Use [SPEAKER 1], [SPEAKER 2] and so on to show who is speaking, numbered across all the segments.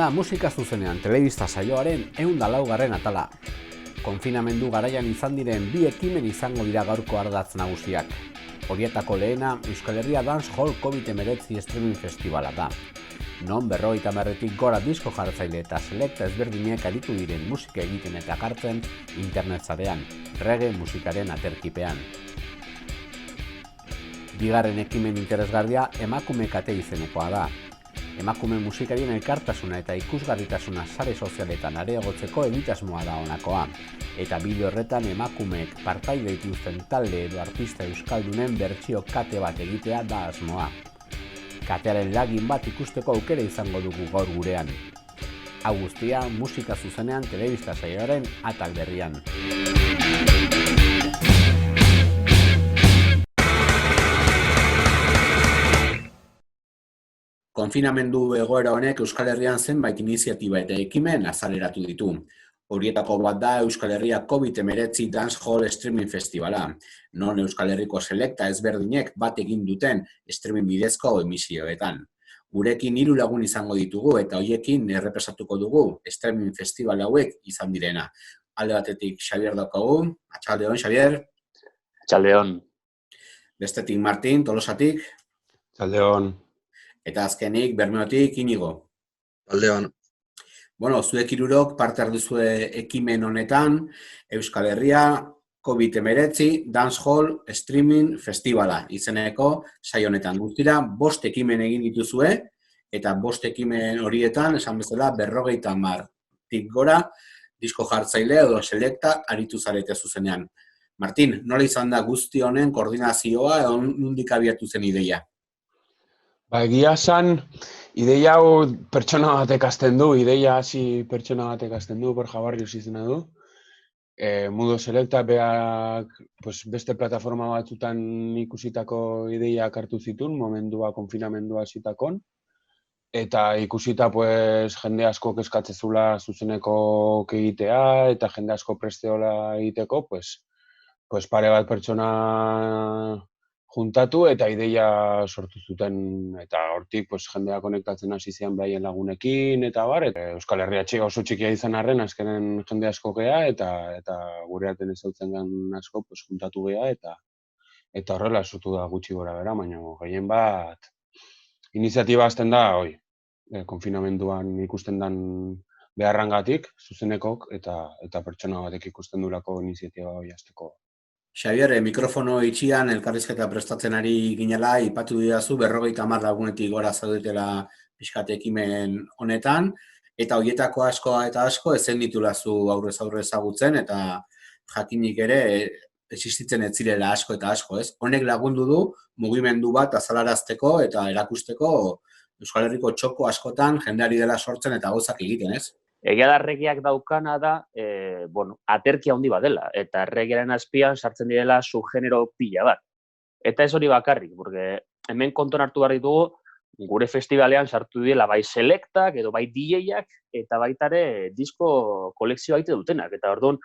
[SPEAKER 1] da musika zuzenean telebista saioaren 104. atala. Konfinamendu garaian izan diren bi ekimen izango dira gaurko ardatz nagusiak. Horietako lehena Euskal Herria Dancehall COVID-19 Streaming Festivala da. Non 50 gora disko jartzaile eta selekta ezberdinek aritu diren musika egiten eta jartzen internet sarean, reggae musikaren aterkipean. Bigarren ekimen interesgarria emakume kate izenekoa da. Emakume musikarien elkartasuna eta ikusgarritasuna sare sozialetan areagotzeko egitasmoa da honakoa. Eta bideo horretan emakumeek partaide dituzten talde edo artista euskaldunen bertsio kate bat egitea da asmoa. Katearen lagin bat ikusteko aukera izango dugu gaur gurean. Hau guztia musika zuzenean telebista saioaren atal berrian. Konfinamendu egoera honek Euskal Herrian zenbait iniziatiba eta ekimen azaleratu ditu. Horietako bat da Euskal Herria COVID-19 Dancehall Streaming Festivala, non Euskal Herriko selekta ezberdinek bat egin duten streaming bidezko emisioetan. Gurekin 3 lagun izango ditugu eta hoiekin errepasatuko dugu streaming festival hauek izan direna. Alde batetik Xabier daukagu. Atxaldeon, Xabier.
[SPEAKER 2] Atxaldeon.
[SPEAKER 1] Bestetik Martin, Tolosatik.
[SPEAKER 3] Atxaldeon.
[SPEAKER 1] Eta azkenik Bermeotik Inigo.
[SPEAKER 3] Atxaldeon.
[SPEAKER 1] Bueno, zuek hirurok parte hartuzue ekimen honetan Euskal Herria COVID-19 Dancehall Streaming Festivala izeneko saio honetan. Guztira 5 ekimen egin dituzue eta 5 ekimen horietan esan bezala 50 gora disko jartzaile edo selekta aritu zarete zuzenean. Martin, nola izan da guzti honen koordinazioa edo nondik abiatu zen ideia?
[SPEAKER 3] Egia esan, ideia hau pertsona batek hasten du, pertsona batek hasten du, Borja Barrios izena du. Mudo Selekta beak beste plataforma batzutan ikusitako ideiak hartu zituen, konfinamendua zitakon. Eta ikusita jende asko eskatzezula zuzeneko egitea eta jende asko presteola egiteko, pare bat pertsona juntatu eta ideia sortu zuten eta hortik jendea konektatzen hasi zian beraien lagunekin eta bar. Euskal Herria oso txikia izan arren azkenen jende asko gea eta gure artean ezautzen gan asko juntatu gea eta horrela sortu da gutxi gora bera, baina gehien bat iniziatiba hasten da konfinamenduan ikusten den beharrangatik zuzenekok eta pertsona batek ikusten durako iniziatiba hori hasteko.
[SPEAKER 1] Xabier, mikrofono itxian elkarrizketa prestatzen ari ginela, ipatu didazu 50 lagunetik gora zaudetela pixkat ekimen honetan, eta horietako asko ezen ditulazu aurrez aurre ezagutzen, eta jakinik ere existitzen ez zirela asko eta asko, ez? Honek lagundu du mugimendu bat azalarazteko eta erakusteko Euskal Herriko txoko askotan jendeari dela sortzen eta gauzak egiten, ez?
[SPEAKER 2] Egia da erregeak daukana da, aterki handi bat dela, eta erregearen azpian sartzen direla subgenero pila bat. Eta ez hori bakarrik, porque hemen konton hartu behar ditugu, gure festivalean sartu direla bai selektak edo bai DJak eta baitare disko kolekzioa egite dutenak. Eta orduan,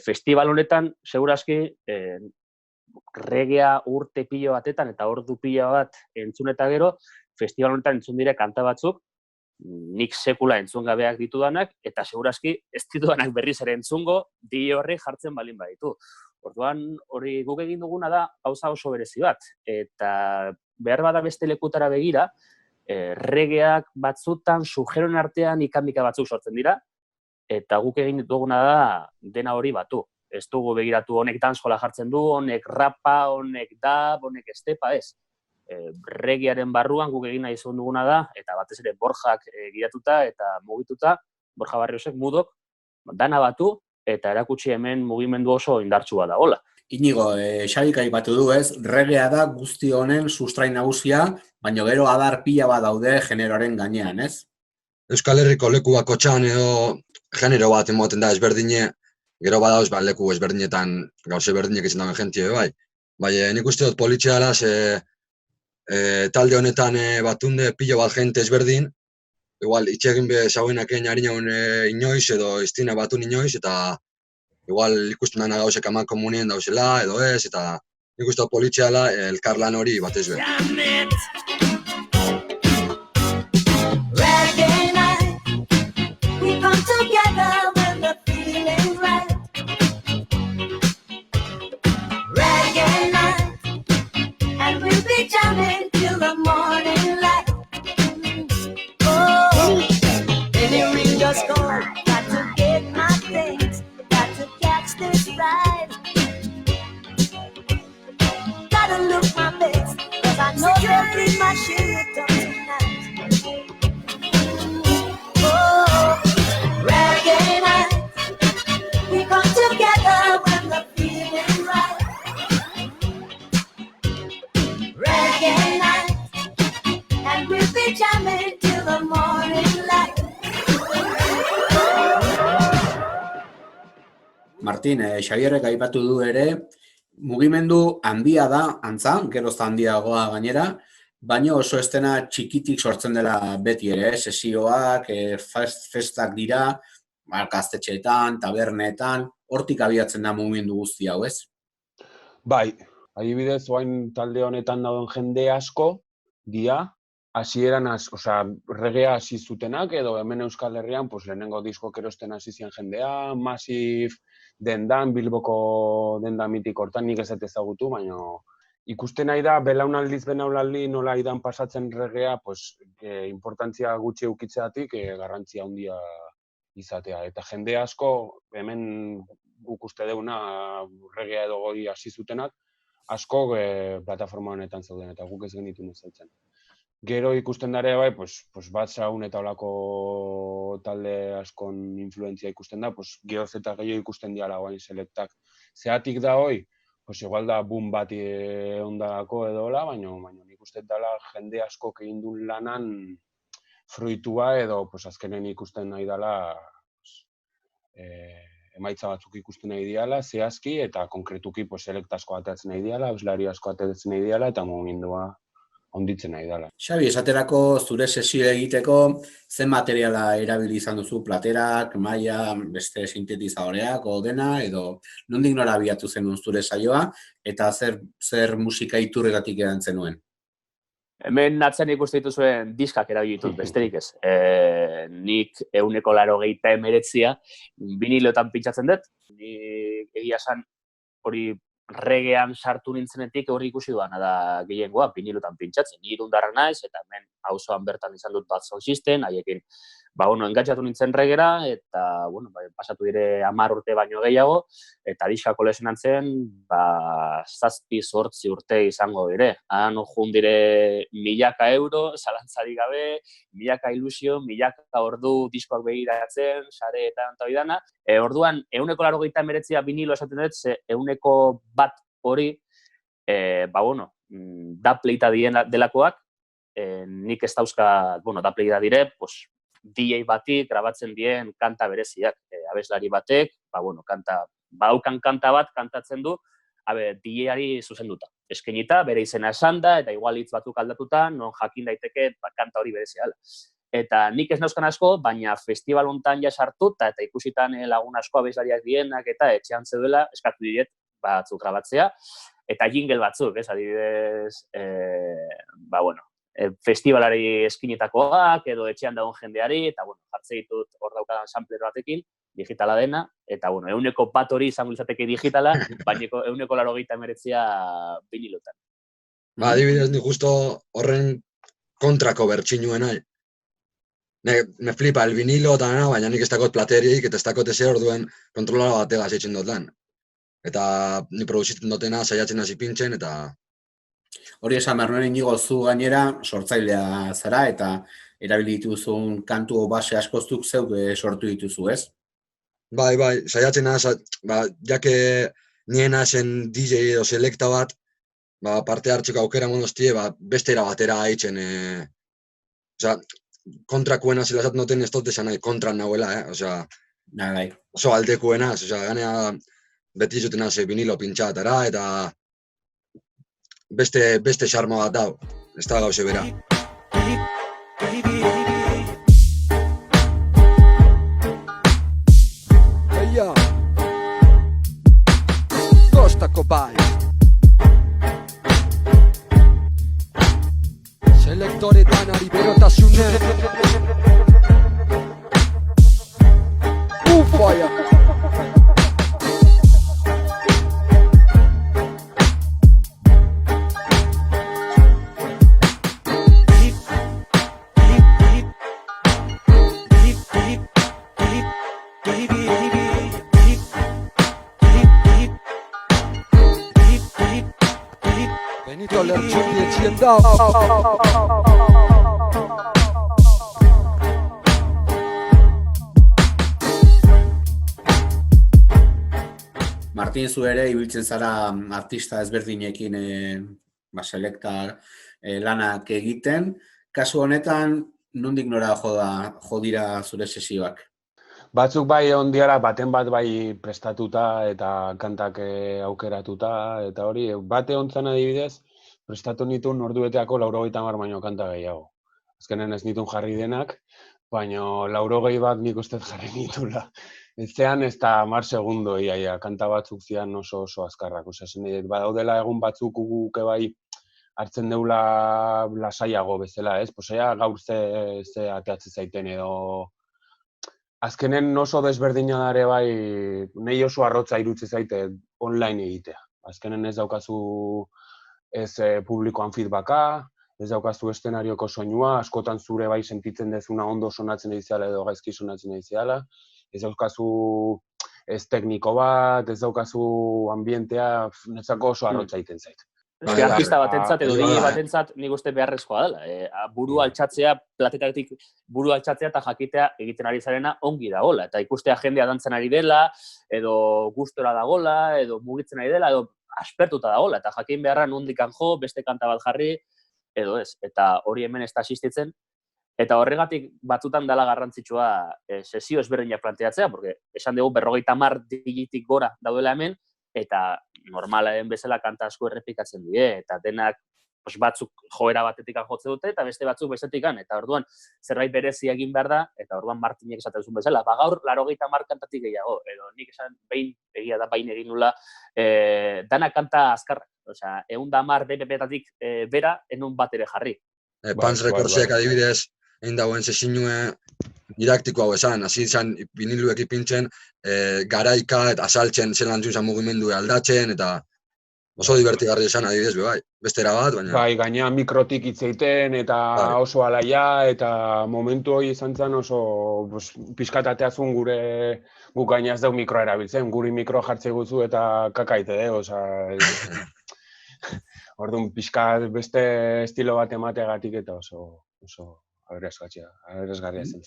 [SPEAKER 2] festival honetan, segurazki, regea urte pilo batetan eta ordu pilo bat entzun eta gero, festival honetan entzun dire kanta batzuk, nik sekula entzun gabeak ditudanak, eta segurazki ez ditudanak berriz ere entzungo, di horri jartzen balin baditu. Orduan, hori guk egin duguna da, gauza oso berezi bat. Eta behar bada beste lekutara begira, regeak batzutan, sujeron artean ikamika batzuk sortzen dira, eta guk egin duguna da dena hori batu. Ez dugu begiratu honek dancehalla jartzen du, honek rapa, honek dub, honek estepa, ez. Regearen barruan guk egin nahi izan duguna da, eta batez ere Borjak gidatuta eta mugituta, Borja Barriosek mudok dana batu eta erakutsi hemen mugimendu oso indartsua da, hola.
[SPEAKER 1] Inigo, Xabik aipatu du, ez? Regea da guzti honen sustrai nagusia, baina gero adar pila bat daude generoaren gainean, ez?
[SPEAKER 4] Euskal Herriko leku bakotxan edo genero bat emoten da ezberdine, gero badauz leku ezberdinetan gauze berdinek izan dagoen jentie, bai. Bai, nik uste dut politxea dela, talde honetan batunde pilo bat jente ezberdin, igual itxegin bezauenak harinaun inoiz edo iztina batun inoiz, eta igual ikusten dana gauzek aman komunien dauzela edo ez, eta nik uste dut politxea dela elkarlan hori batez be.
[SPEAKER 5] be jamming till the morning light. Oh, any ring just go. Got to get my things. Got to catch this ride. Gotta look my best, 'cause I know they'll be my shit up tonight. Oh, reggae night. We come together when the feeling's right. Reggae night, and we'll be jamming till the morning light.
[SPEAKER 1] Martin, Xabierrek aipatu du ere, mugimendu handia da, antza, gerozta handiagoa gainera, baina oso estena txikitik sortzen dela beti ere, sesioak, festak dira, gaztetxeetan, tabernetan, hortik abiatzen da mugimendu guzti hau, ez?
[SPEAKER 3] Bai, adibidez, oain talde honetan dauden jende asko, dia, hasieran, regea hasi zutenak, edo hemen Euskal Herrian, lehenengo disko erosten hasi zian jendea, Massive, dendan, Bilboko denda mitik hortan, nik ez ezagutu, baina ikusten nahi da, belaunaldi nola idan pasatzen regea, importantzia gutxi eukitzeatik, garrantzia handia izatea. Eta jende asko, hemen guk uste deuna regea edo goi hasi zutenak, asko plataforma honetan zeuden, eta guk ez genituen ezagutzen. Gero ikusten dare bai, bat zaun eta olako talde askon influentzia ikusten da, geoz eta gehiago ikusten diala guain selektak. Zeatik da hoi, igual da boom bat ondalako edo hola, baina nik uste dela jende asko egin duen lanan fruitua edo azkenen ikusten nahi dela emaitza batzuk ikusten nahi diala, zehazki eta konkretuki selekta asko ateatzen nahi diala, abeslari asko ateatzen nahi diala eta mugimendua onditzen nahi dela.
[SPEAKER 1] Xabi, esaterako zure sesio egiteko zen materiala erabili izan duzu, platerak, maila, beste sintetizadoreak, dena, edo nondik nora abiatu zenuen zure saioa, eta zer musika iturretatik edan zenuen?
[SPEAKER 2] Hemen atzen ikusten dituzuen diskak erabili ditut, besterik ez. Nik 189 biniloetan pintsatzen dut, nik egia esan hori regean sartu nintzenetik hori ikusi duana da gehiengoa, binilotan pintsatzen. Ni Irundarra naiz, eta hemen auzoan bertan izan dut Bad Sound System, haiekin, engatxatu nintzen regera, eta, pasatu dire 10 urte baino gehiago, eta diska kolekzionatzen, 7-8 urte izango dire. Han jun dire 1000 euro, zalantzarik gabe, 1000 ilusio, 1000 ordu diskoak begiratzen, sareetan eta oidana. Orduan, 189 binilo esaten dut, 101 hori, dapleita delakoak, nik ez dauzka, dapleita dire, DJ bati grabatzen dien kanta bereziak. Abeslari batek, badaukan kanta bat kantatzen du, DJ-ari zuzenduta. Eskenita, bere izena esan da, eta igual hitz batzuk aldatuta, non jakin daiteke kanta hori berezia dela. Eta nik ez nauzkan asko, baina festival hontan ja sartuta, eta ikusitan lagun asko abeslariak dienak, eta etxean zeudela, eskatu diret batzuk grabatzea, eta jingle batzuk, adibidez, festivalari eskinetakoak, edo etxean dagoen jendeari, eta, jartze ditut hor daukadan sampler batekin, digitala dena, eta, 101 hori izango izateke digitala, baina 189 binilotan.
[SPEAKER 4] Adibidez, ni justo horren kontrako bertxinuen nahi. Me flipa el vinilo eta nena, baina nik ez dakot platerik, eta ez dakot eze orduen kontrola bategaz eitzen dut lan. Eta ni produzitzen dutena, saiatzen hasi pintzen, eta...
[SPEAKER 1] Hori esan behar nuen inigo zu gainera, sortzailea zara, eta erabili dituzun kantu base askoztuk zeuk sortu dituzu, ez?
[SPEAKER 4] Bai, saiatzen jake nien hazen DJ edo selekta bat, parte hartzeko aukera mondostie, beste era batera haitzen, kontrakuena zela esaten duten ez dut esan nahi, kontran nahuela, oso aldekuena, ganea beti zuten haze vinilo pintxatara, eta beste xarma bat dau, ez da gauze bera.
[SPEAKER 6] Eia, Kostako bai, selektoretan ari berotasunen, Ufaia. Benito Lertxundi etxien da.
[SPEAKER 1] Martin, zu ere ibiltzen zara artista ezberdinekin selekta lanak egiten. Kasu honetan, nondik nora jo dira zure sesioak?
[SPEAKER 3] Batzuk bai ondiara, baten bat bai prestatuta eta kantak aukeratuta, eta hori, bate hontzan adibidez, prestatu nituen ordueteako 90 baino kanta gehiago. Azkenen ez nituen jarri denak, baino 90 bat nik uste jarri nitula. Etzean ez da 10 segundo iaia, kanta batzuk zian oso azkarrak. Badaudela egun batzuk guke bai hartzen deula lasaiago bezala, ez? Posea gaur ze ateatze zaiten edo... Azkenen oso desberdina dare bai, nahi oso arrotza irutze zaite online egitea. Azkenen ez daukazu ez publikoan feedbacka, ez daukazu eszenarioko soinua, askotan zure bai sentitzen dezuna ondo sonatzen egiziala edo gaizki sonatzen egiziala, ez daukazu ez tekniko bat, ez daukazu ambientea, netzako oso arrotza egiten zait.
[SPEAKER 2] Eske artista batentzat edo DJ batentzat nik uste beharrezkoa dela. Buru altxatzea, platetatik buru altxatzea eta jakitea egiten ari zarena ongi dagoela. Eta ikustea jendea dantzen ari dela, edo gustora dagoela, edo mugitzen ari dela, edo aspertuta dagoela. Eta jakin beharra nondikan jo, beste kanta bat jarri, edo ez. Eta hori hemen ez da asistitzen. Eta horregatik batzutan dela garrantzitsua sesio ezberdinak planteatzea, porque esan dugu 50 digitik gora daudela hemen, eta normala den bezala kanta asko errepikatzen die, eta denak batzuk joera batetik jotze dute, eta beste batzuk bestetik, eta orduan zerbait berezi egin behar da, eta orduan Martinek esaten zuen bezala, gaur 90 kantatik gehiago, edo nik esan egia da bain egin nula, dana kanta azkarrak, osea, 110 BPM-tatik bera, enun bat ere jarri.
[SPEAKER 4] Pans Recordsek adibidez, egin dagoen sesinue didaktiko hau esan, hasi izan viniluek ipintzen, garaika eta asaltzen zelan zuen mugimendu aldatzen, eta oso divertigarri esan adibidez, bai, bestera bat, baina...
[SPEAKER 3] Bai, gaina mikrotik hitz egiten, eta oso alaia, eta momentu hori izan zen oso pixkatateazun guk gaina ez dau mikroa erabiltzen, guri mikro jartze guzu eta kakaite, oza... Orduan, pixkat beste estilo bat emateagatik eta oso aberazgarria zen.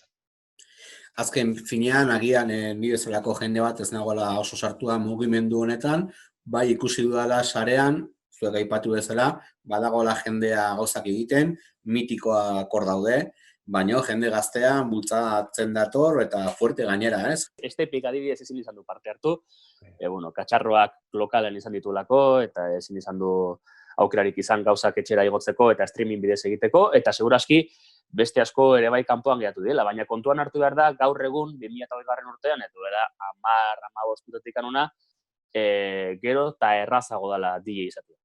[SPEAKER 1] Azken finean, agian nire zelako jende bat ez nagoela oso sartua mugimendu honetan, bai ikusi dudala sarean, zuek aipatu bezala, badagoela jendea gauzak egiten, mitikoa kor daude, baina jende gaztea bultzatzen dator eta fuerte gainera, ez?
[SPEAKER 2] Estepik adibidez ezin izan du parte hartu, katxarroak lokalen izan ditulako, eta ezin izan du aukerarik izan gauzak etxera igotzeko eta streaming bidez egiteko, eta seguraski beste asko ere bai kanpoan geratu dela, baina kontuan hartu behar da gaur egun 2020 urtean, edo era 10-15 urtetik kanuna, gero eta errazago dela DJ izatea.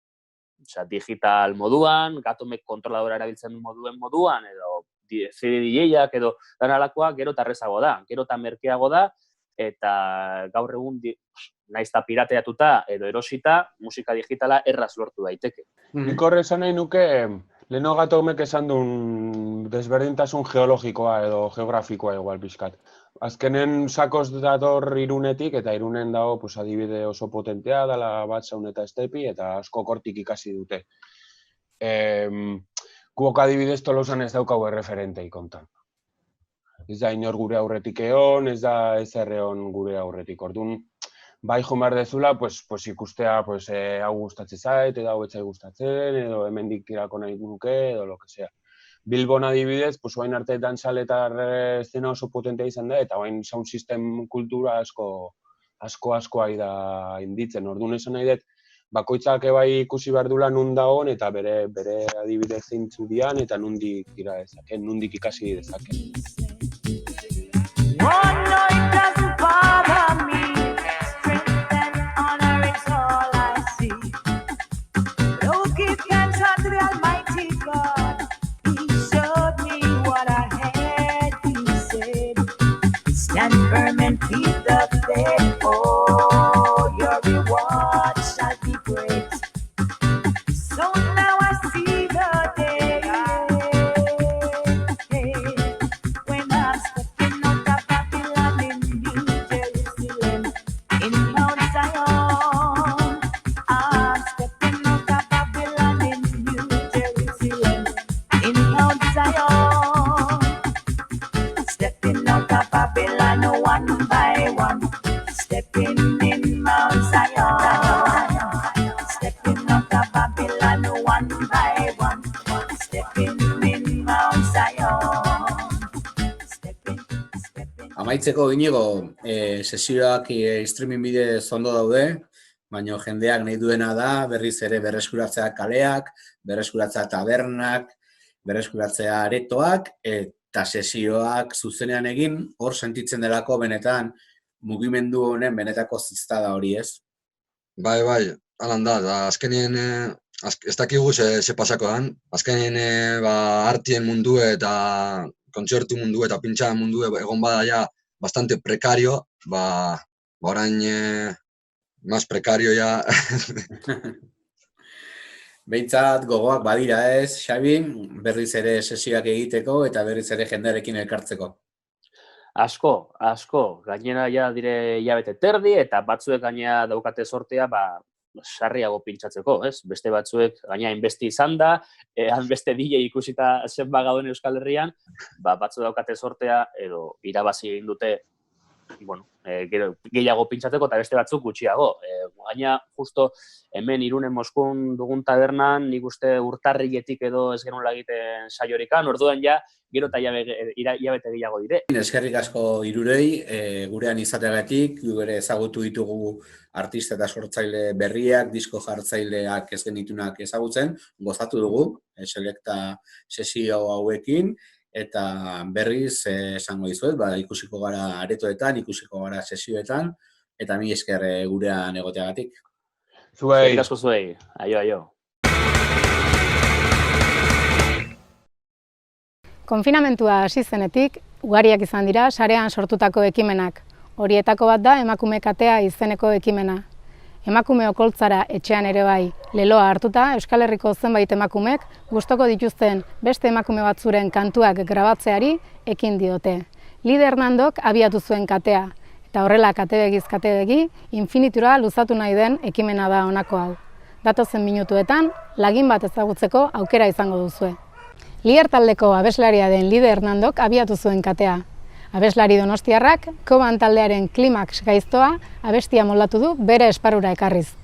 [SPEAKER 2] Osea, digital moduan, Gatomek kontroladora erabiltzen moduan, edo CD DJ-ak edo danalakoa gero eta errazago da, gero eta merkeago da, eta gaur egun naiz eta pirateatuta edo erosita, musika digitala erraz lortu daiteke.
[SPEAKER 3] Nik horre esan nahi nuke, leheno Gatomek esan duen desberdintasun geologikoa edo geografikoa igual pixkat. Azkenen sakoz dator Irunetik, eta Irunen dago adibide oso potentea, dela Batzaun eta Estepi, eta asko kortik ikasi dute. Guok adibidez Tolosan ez daukau erreferentei kontan. Ez da inor gure aurretik egon, ez da ezer egon gure aurretik. Orduan, bai jo behar dezula, ikustea hau gustatzen zait, edo hau etzai gustatzen, edo hemendik tirako nahi nuke, edo lo que sea. Bilbon adibidez, oain arte dantzaletar eszena oso potentea izan da, eta oain sound system kultura asko ari da inditzen. Orduan esan nahi dut, bakoitzak bai ikusi behar dula nun dagoen, eta bere adibidez zeintzu dian, eta nundik tira dezaken, nundik ikasi dezaken.
[SPEAKER 5] One night doesn't bother me. Strength and honor is all I see. Oh, give thanks unto the Almighty God. He showed me what I had, he said. Stand firm and keep the faith. Oh, your reward shall be great. So now I see the day when
[SPEAKER 1] Amaitzeko Inigo, sesioak streaming bidez ondo daude, baina jendeak nahi duena da berriz ere berreskuratzea kaleak, berreskuratzea tabernak, berreskuratzea aretoak, eta sesioak zuzenean egin, hor sentitzen delako benetan mugimendu honen benetako ziztada hori, ez?
[SPEAKER 4] Bai, halan da, azkenien ez dakigu ze pasako dan, azkenien artien mundu eta kontzertu mundu eta pintxa mundu egon bada ja bastante prekario, orain más prekario ja.
[SPEAKER 1] Behintzat gogoak badira ez, Xabi, berriz ere sesioak egiteko eta berriz ere jendearekin elkartzeko.
[SPEAKER 2] Asko, gainera ja dire hilabete terdi, eta batzuek gainera daukate sortea, sarriago pintxatzeko, ez? Beste batzuek gainera inbesti izan da, beste DJ ikusita zenba gauden Euskal Herrian, batzu daukate sortea, edo irabazi egin dute, gehiago pintxatzeko eta beste batzuk gutxiago. Gaina, justo hemen Irunen Moskun dugun tabernan, nik uste urtarriletik edo ez genuela egiten saiorikan, orduan ja, gero eta hilabete gehiago dire.
[SPEAKER 1] Eskerrik asko Irurei, gurean izateagatik, gure ezagutu ditugu artista eta sortzaile berriak, disko jartzaileak ez genitunak ezagutzen, gozatu dugu, selekta sesio hauekin, eta berriz esango dizuet, ikusiko gara aretoetan, ikusiko gara sesioetan, eta mi esker gurean egoteagatik.
[SPEAKER 3] Zuei.
[SPEAKER 2] Eskerrik asko zuei. Aio.
[SPEAKER 7] Konfinamentua hasi zenetik, ugariak izan dira sarean sortutako ekimenak. Horietako bat da emakume katea izeneko ekimena. Emakume okoltzara etxean ere bai, leloa hartuta Euskal Herriko zenbait emakumek gustoko dituzten beste emakume batzuren kantuak grabatzeari ekin diote. Lide Hernandok abiatu zuen katea, eta horrela katebegiz katebegi infinitura luzatu nahi den ekimena da honako hau. Datozen minutuetan, lagin bat ezagutzeko aukera izango duzue. Lier taldeko abeslaria den Lide Hernandok abiatu zuen katea. Abeslari donostiarrak, Koban taldearen Klimax gaiztoa abestia moldatu du bere esparrura ekarriz.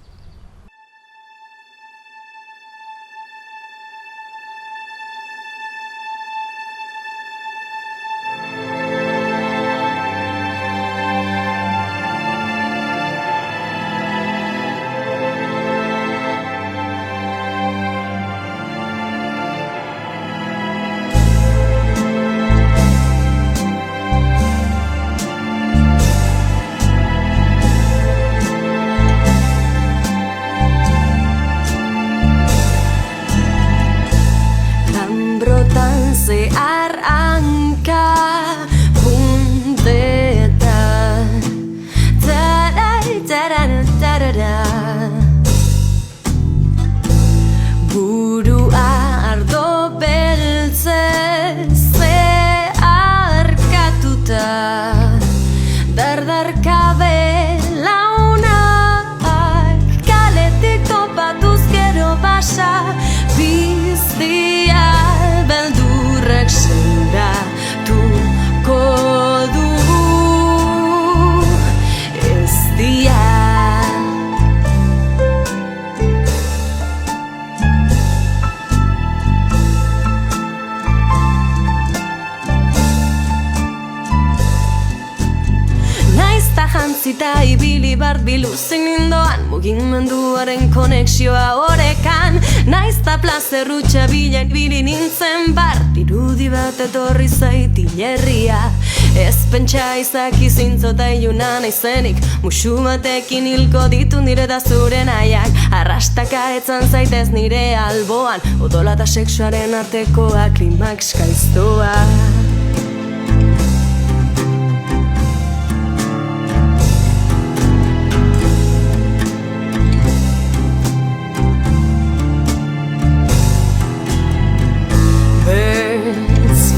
[SPEAKER 8] Jantzita ibili bart biluzik nindoan, mugimenduaren konexioa orekan, naizta plazerrutxa bilen bili nintzen bart, irudi bat etorri zait hilerria. Ez pentsa izaki zintzota iluna naizenik, musu batekin hilko ditu nire da zure nahiak, arrastaka etzan zaitez nire alboan, odola eta sexuaren artekoa klimax gaiztoa.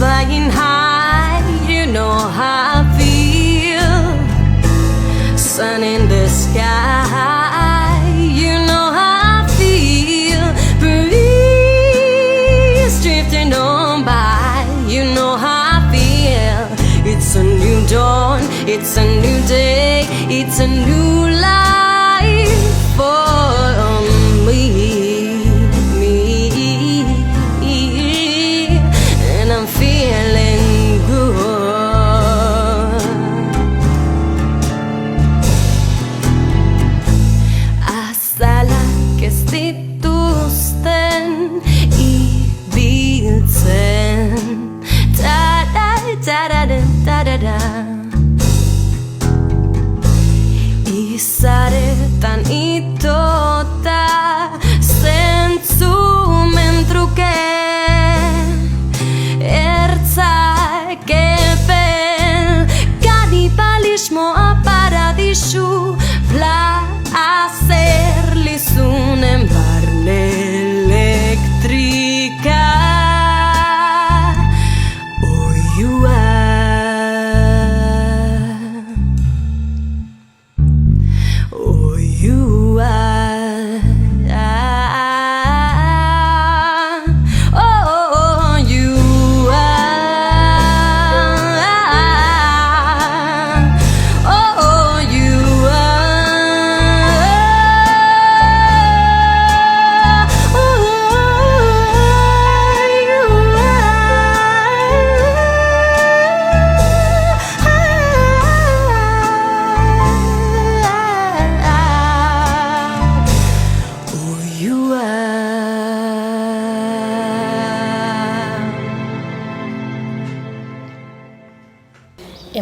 [SPEAKER 8] Flying high, you know how I feel. Sun in the sky, you know how I feel. Breeze drifting on by, you know how I feel. It's a new dawn, it's a new day, it's a new life for me. And I'm feeling good.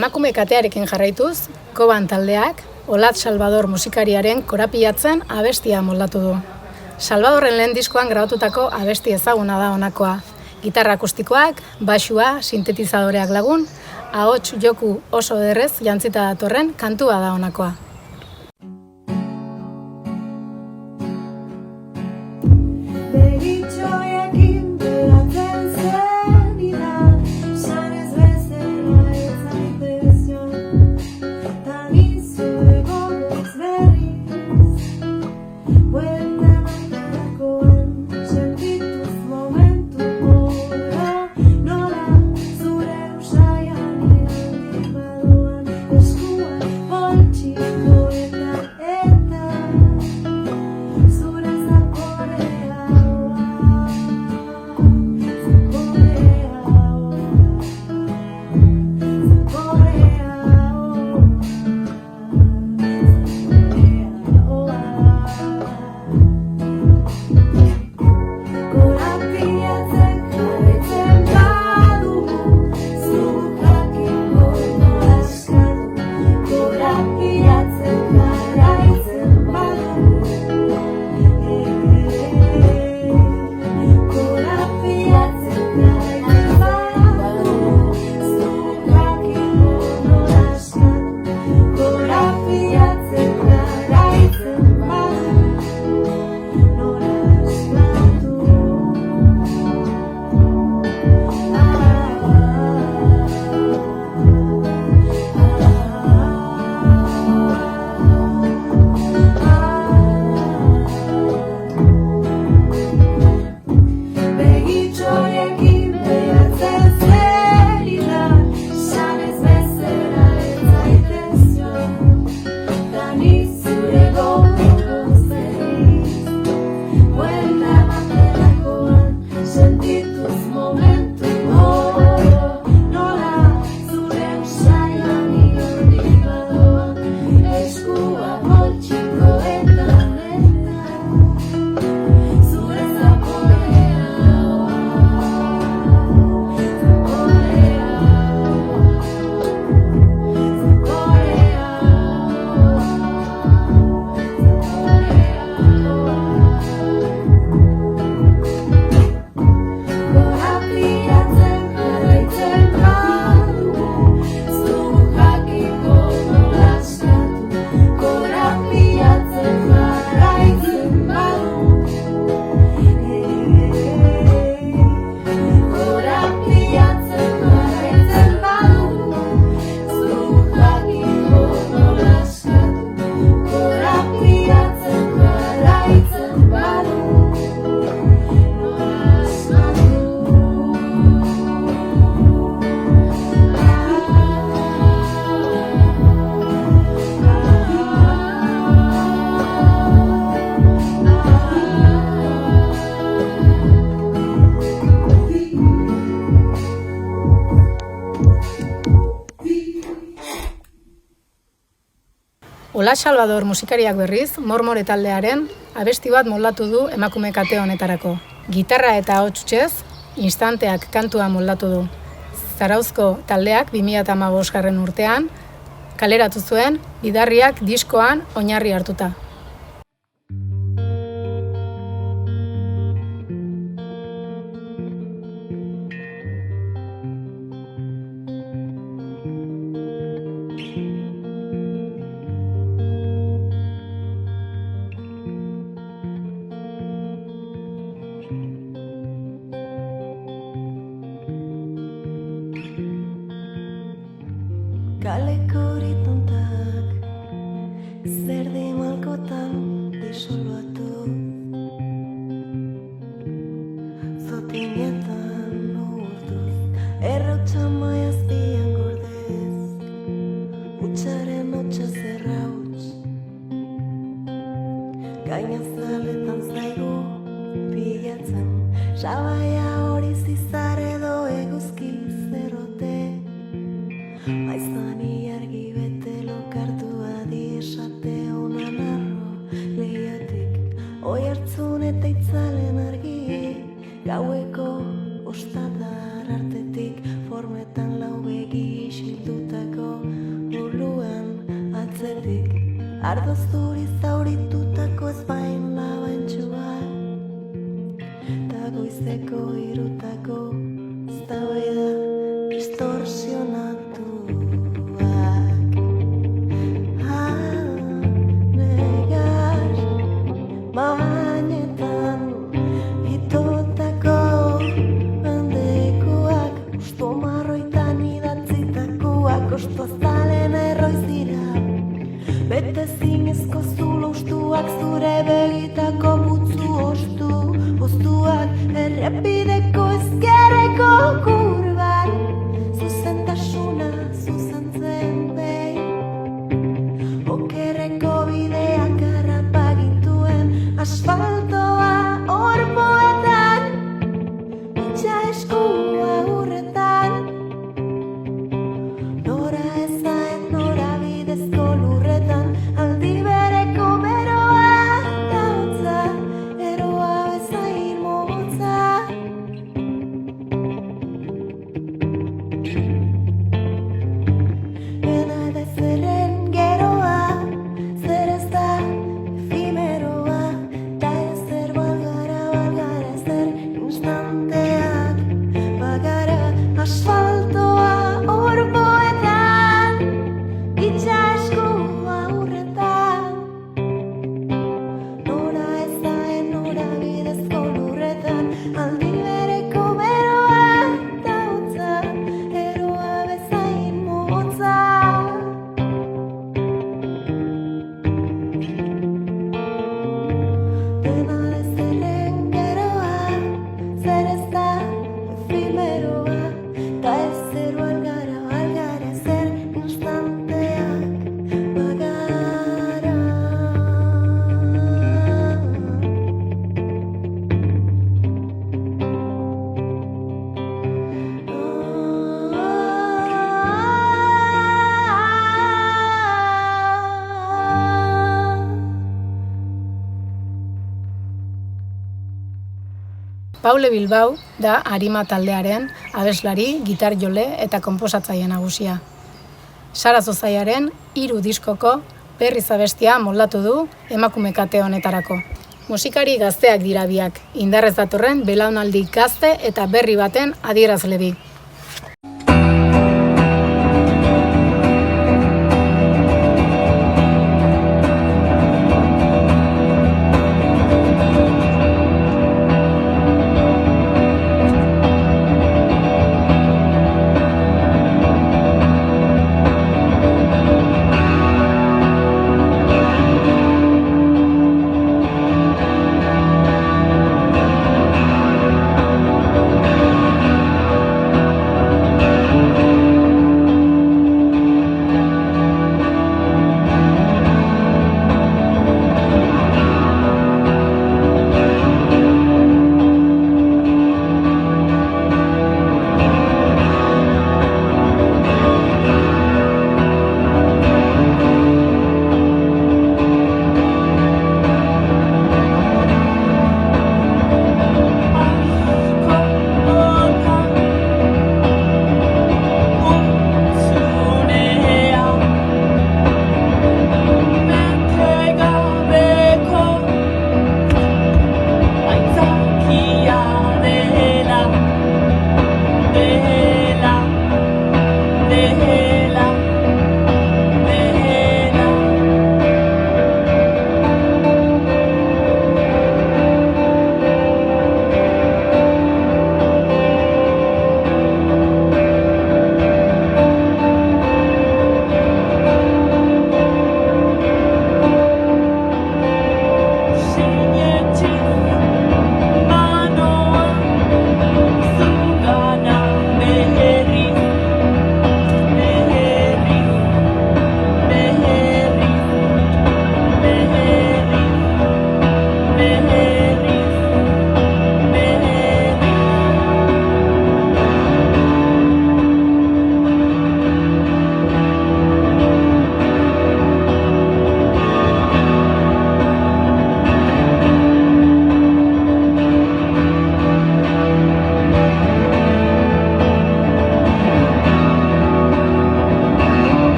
[SPEAKER 7] Emakume katearekin jarraituz, Koban taldeak, Olat Salvador musikariaren korapilatzen abestia moldatu du. Salvadorren lehen diskoan grabatutako abesti ezaguna da honakoa. Gitarra akustikoak, baxua, sintetizadoreak lagun, ahots joku oso derrez jantzita datorren kantua da honakoa. Olat Salvador musikariak berriz, Mormore taldearen abesti bat moldatu du emakume kate honetarako. Gitarra eta ahots instanteak kantua moldatu du. Zarauzko taldeak 2015 urtean kaleratu zuen Bidarriak diskoan oinarri hartuta.
[SPEAKER 8] Kaleko horitontak zerdi malkotan disolbatu zotinetan urtuz errautsa maiazpian gordez utxaren hotxa zerrauts gainazaletan zaigu pilatzen sabaia hori zizar edo eguzki zerote aizani argi bete lokartu adi esate honan arro lehiatik oi hartzun eta itzalen argi gaueko ostatar artetik formetan lau begi isiltutako eta goizeko irutako eztabaida distorsionatuak. Negar bainetan itotako handekuak, usto marroitan idatzitakoak, ostozalen erroiz dira. Bete zinezko zulo ustuak, zure begitako putzu ostu, postuak errepideko ezkerreko kurban, zuzentasuna zuzentzen behin. Okerreko bideak harrapagintuen asfaltoa orpoetan, itxa eskua urretan. Nora ezaen nora bidezko lurretan, aldi bereko beroa da hotza, eroa bezain motza. Dena da zerren geroa, zer ez da efimeroa, ta ezer balgara ezer instanteak, bagara asfaltoa orboetan, itxa eskua urretan. Nora ezaen nora bidezko lurretan, aldi bereko beroa da hotza, eroa bezain motza. Dena da zerren geroa, zer ez da efimeroa, ta ezer balgara ezer instanteak, bagara.
[SPEAKER 7] Paule Bilbao da Arima taldearen abeslari, gitar jole eta konposatzaile nagusia. Sara Zozaiaren 3 diskoko berriz abestia moldatu du emakume kate honetarako. Musikari gazteak dira biak, indarrez datorren belaunaldi gazte eta berri baten adierazle bi.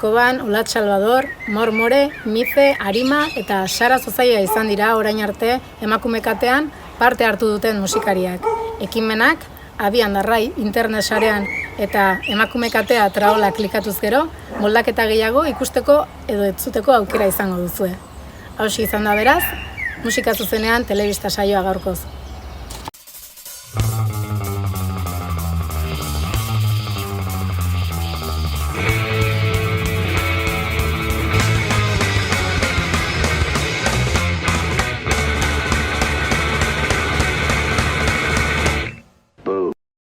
[SPEAKER 7] Koban, Olat Salvador, Mormore, Mize, Arima eta Sara Zozaia izan dira orain arte emakume katean parte hartu duten musikariak. Ekimenak, abian darrai internet sarean eta emakume katea traola klikatuz gero, moldaketa gehiago ikusteko edo entzuteko aukera izango duzue. Hauxe izan da beraz, musika zuzenean telebista saioa gaurkoz.